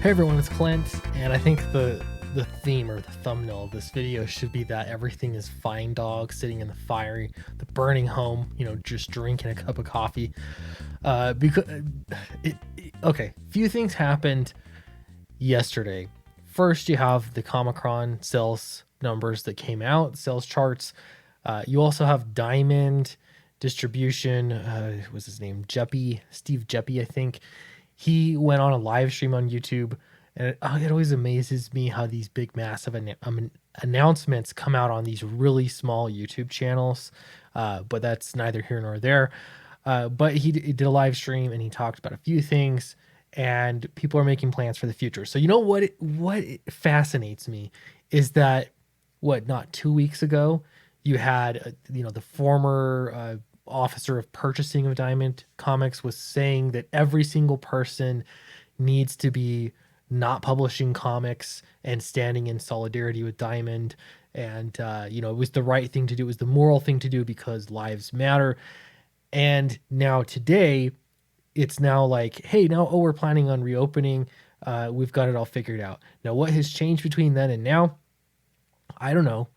Hey everyone, it's Clint, and I think the theme or the thumbnail of this video should be that everything is fine dog sitting in the burning home, just drinking a cup of coffee. Because okay, few things happened yesterday. First, you have the Comic-Con sales numbers that came out, sales charts. You also have Diamond Distribution. Was his name Steve Jeppy, I think. He went on a live stream on YouTube, and it always amazes me how these big, massive announcements come out on these really small YouTube channels. But that's neither here nor there. But he did a live stream and he talked about a few things, and people are making plans for the future. So you know what fascinates me is that not 2 weeks ago you had the former officer of purchasing of Diamond Comics was saying that every single person needs to be not publishing comics and standing in solidarity with Diamond. And, it was the right thing to do. It was the moral thing to do because lives matter. And now today, it's now like, hey, we're planning on reopening. We've got it all figured out. Now, what has changed between then and now? I don't know.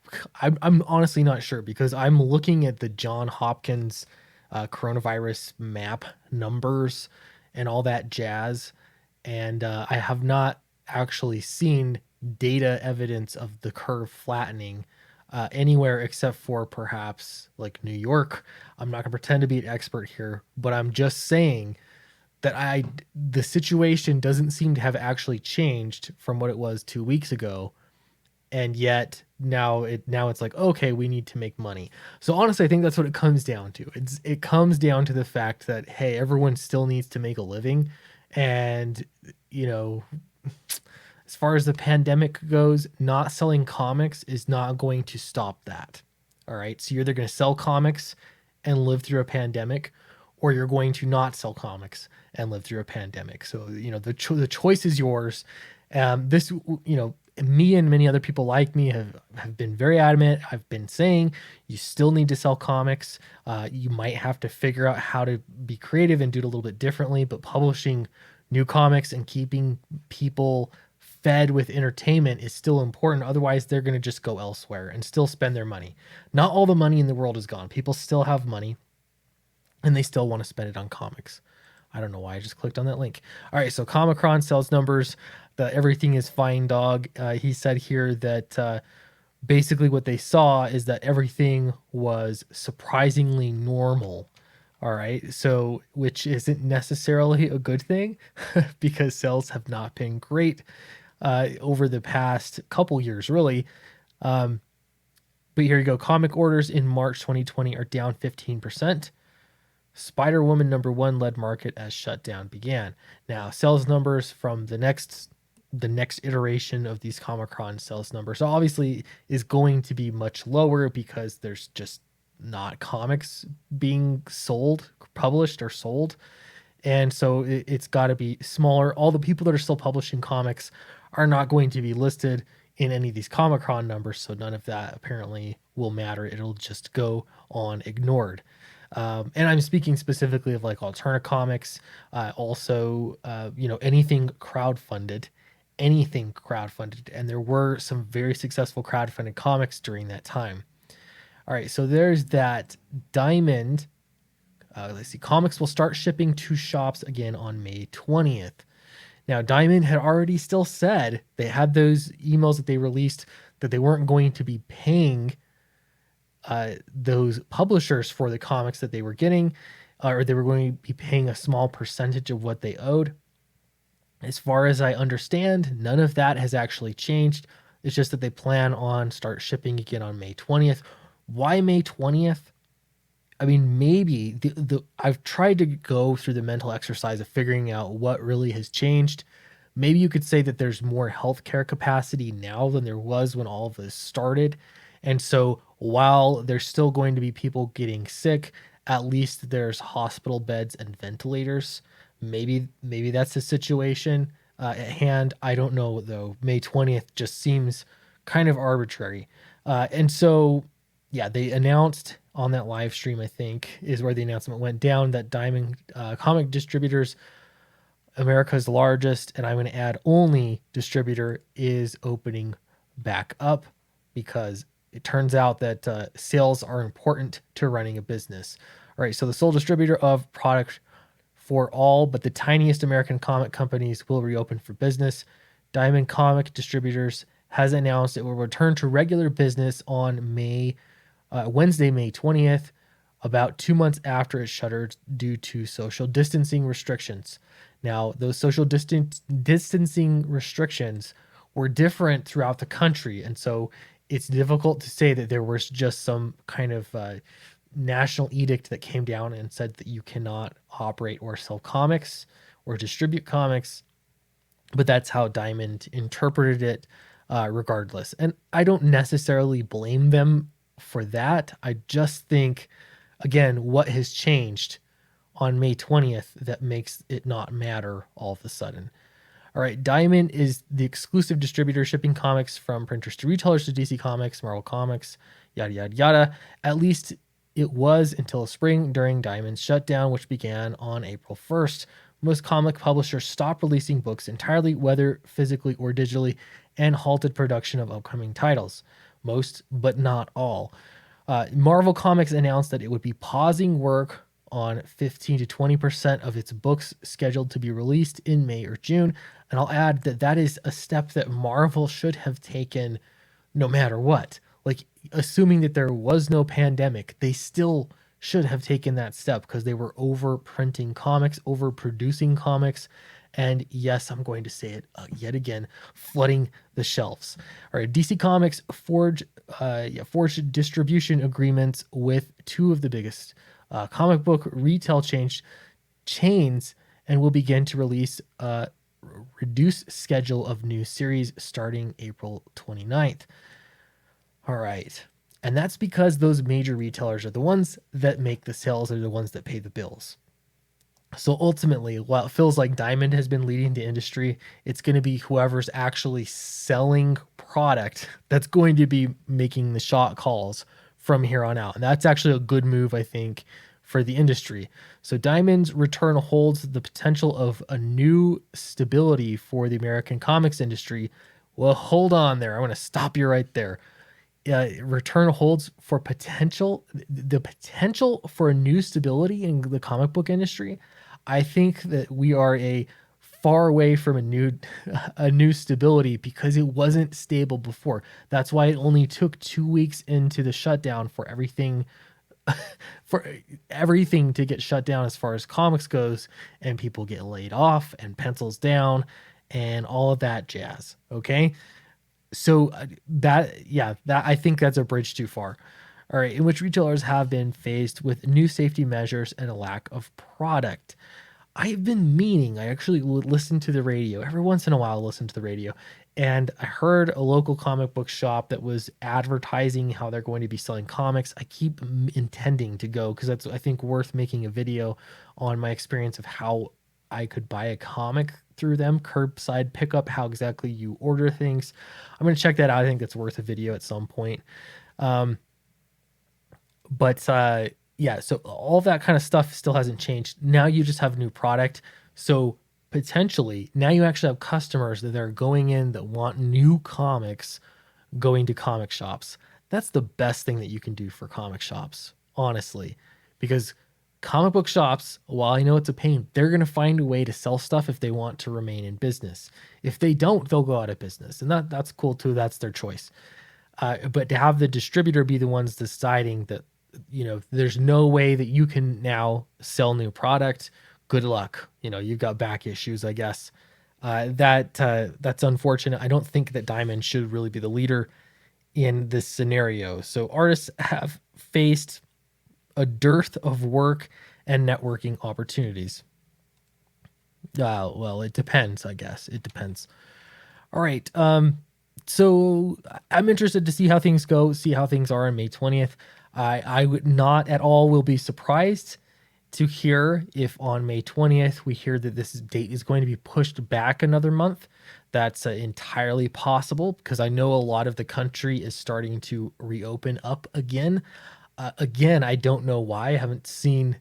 I'm honestly not sure because I'm looking at the John Hopkins coronavirus map numbers and all that jazz, and I have not actually seen data evidence of the curve flattening anywhere except for perhaps like New York. I'm not gonna pretend to be an expert here, but I'm just saying that the situation doesn't seem to have actually changed from what it was 2 weeks ago, and yet now it's like, okay, we need to make money. So honestly, I think that's what it comes down to. It comes down to the fact that, hey, everyone still needs to make a living, and as far as the pandemic goes, not selling comics is not going to stop that. All right, so you're either going to sell comics and live through a pandemic, or you're going to not sell comics and live through a pandemic. So the choice is yours. This me and many other people like me have been very adamant. I've been saying you still need to sell comics. You might have to figure out how to be creative and do it a little bit differently, but publishing new comics and keeping people fed with entertainment is still important. Otherwise, they're going to just go elsewhere and still spend their money. Not all the money in the world is gone. People still have money and they still want to spend it on comics. I don't know why I just clicked on that link. All right, so Comic-Con sales numbers, everything is fine dog. He said here that basically what they saw is that everything was surprisingly normal. All right, so which isn't necessarily a good thing because sales have not been great over the past couple years, really. But here you go. Comic orders in March 2020 are down 15%. Spider-Woman #1 led market as shutdown began. Now, sales numbers from the next iteration of these Comic-Con sales numbers obviously is going to be much lower because there's just not comics being published or sold. And so it's got to be smaller. All the people that are still publishing comics are not going to be listed in any of these Comic-Con numbers. So none of that apparently will matter. It'll just go on ignored. And I'm speaking specifically of like Alterna Comics, also, anything crowdfunded, and there were some very successful crowdfunded comics during that time. All right, so there's that. Diamond. Let's see. Comics will start shipping to shops again on May 20th. Now, Diamond had already still said they had those emails that they released that they weren't going to be paying those publishers for the comics that they were getting, or they were going to be paying a small percentage of what they owed. As far as I understand, none of that has actually changed. It's just that they plan on start shipping again on May 20th. Why May 20th? I mean, maybe I've tried to go through the mental exercise of figuring out what really has changed. Maybe you could say that there's more healthcare capacity now than there was when all of this started. And so while there's still going to be people getting sick, at least there's hospital beds and ventilators. Maybe that's the situation at hand. I don't know, though. May 20th just seems kind of arbitrary. And so, yeah, they announced on that live stream, I think, is where the announcement went down, that Diamond comic distributors America's largest, and I'm going to add only distributor is opening back up because it turns out that sales are important to running a business. All right, so the sole distributor of product for all but the tiniest American comic companies will reopen for business. Diamond Comic Distributors has announced it will return to regular business on Wednesday, May 20th, about 2 months after it shuttered due to social distancing restrictions. Now, those social distancing restrictions were different throughout the country, and so it's difficult to say that there was just some kind of national edict that came down and said that you cannot operate or sell comics or distribute comics, but that's how Diamond interpreted it, regardless. And I don't necessarily blame them for that. I just think, again, what has changed on May 20th that makes it not matter all of a sudden. All right, Diamond is the exclusive distributor shipping comics from printers to retailers to DC Comics, Marvel Comics, yada, yada, yada. At least it was until spring during Diamond's shutdown, which began on April 1st. Most comic publishers stopped releasing books entirely, whether physically or digitally, and halted production of upcoming titles. Most, but not all. Marvel Comics announced that it would be pausing work on 15 to 20% of its books scheduled to be released in May or June. And I'll add that that is a step that Marvel should have taken no matter what. Like, assuming that there was no pandemic, they still should have taken that step because they were over printing comics, over producing comics, and yes, I'm going to say it yet again, flooding the shelves. All right, DC Comics forged distribution agreements with two of the biggest comic book retail chains and will begin to release a reduced schedule of new series starting April 29th. All right. And that's because those major retailers are the ones that make the sales, are the ones that pay the bills. So ultimately, while it feels like Diamond has been leading the industry, it's going to be whoever's actually selling product that's going to be making the shot calls from here on out. And that's actually a good move, I think, for the industry. So Diamond's return holds the potential of a new stability for the American comics industry. Well, hold on there. I want to stop you right there. Return holds for the potential for a new stability in the comic book industry. I think that we are a far away from a new stability because it wasn't stable before. That's why it only took 2 weeks into the shutdown for everything to get shut down as far as comics goes, and people get laid off and pencils down and all of that jazz. Okay. So that I think that's a bridge too far. All right, in which retailers have been faced with new safety measures and a lack of product. I've been meaning, I actually listen to the radio every once in a while. Listen to the radio, and I heard a local comic book shop that was advertising how they're going to be selling comics. I keep intending to go because that's, I think, worth making a video on my experience of how I could buy a comic through them, curbside pickup, how exactly you order things. I'm going to check that out. I think that's worth a video at some point. Yeah, so all that kind of stuff still hasn't changed. Now you just have new product. So potentially now you actually have customers that are going in that want new comics going to comic shops. That's the best thing that you can do for comic shops, honestly, because comic book shops, while I know it's a pain, they're going to find a way to sell stuff if they want to remain in business. If they don't, they'll go out of business. And that's cool too. That's their choice. But to have the distributor be the ones deciding that, there's no way that you can now sell new product, good luck. You've got back issues, I guess. That's unfortunate. I don't think that Diamond should really be the leader in this scenario. So artists have faced a dearth of work and networking opportunities. Well, it depends, I guess. It depends. All right. So I'm interested to see how things go, see how things are on May 20th. I would not at all will be surprised to hear if on May 20th we hear that this date is going to be pushed back another month. That's entirely possible because I know a lot of the country is starting to reopen up again. Again, I don't know why. I haven't seen,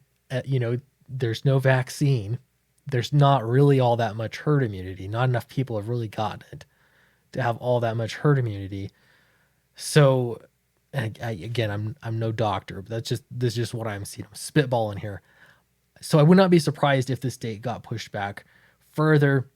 there's no vaccine. there's not really all that much herd immunity. Not enough people have really gotten it to have all that much herd immunity. So, again, I'm no doctor, but this is just what I'm seeing. I'm spitballing here. So I would not be surprised if this date got pushed back further.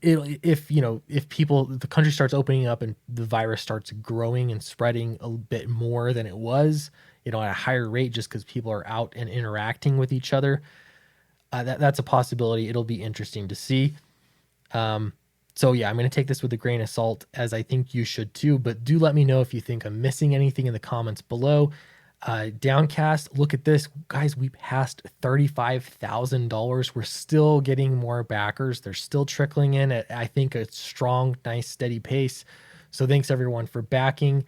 If people, the country starts opening up and the virus starts growing and spreading a bit more than it was, at a higher rate, just because people are out and interacting with each other, that's a possibility. It'll be interesting to see. So yeah, I'm going to take this with a grain of salt, as I think you should too, but do let me know if you think I'm missing anything in the comments below. Downcast, look at this. Guys, we passed $35,000. We're still getting more backers. They're still trickling in at, I think, a strong, nice, steady pace. So thanks everyone for backing.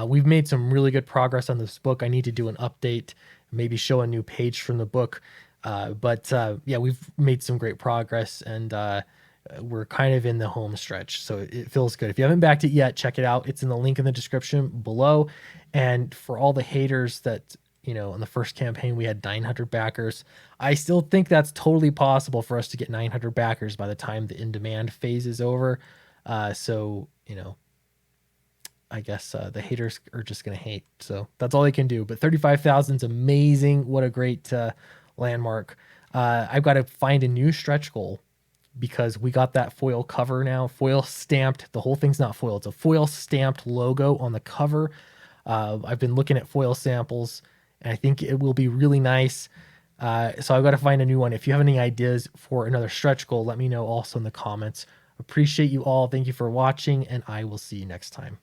We've made some really good progress on this book. I need to do an update, maybe show a new page from the book. But yeah, we've made some great progress, and we're kind of in the home stretch, so it feels good. If you haven't backed it yet, check it out. It's in the link in the description below. And for all the haters that, in the first campaign we had 900 backers, I still think that's totally possible for us to get 900 backers by the time the in-demand phase is over. So I guess the haters are just gonna hate, so that's all they can do. But 35,000 is amazing. What a great landmark. I've got to find a new stretch goal, because we got that foil cover now, foil stamped. The whole thing's not foil, it's a foil stamped logo on the cover. I've been looking at foil samples, and I think it will be really nice. So I've got to find a new one. If you have any ideas for another stretch goal, let me know also in the comments. Appreciate you all. Thank you for watching, and I will see you next time.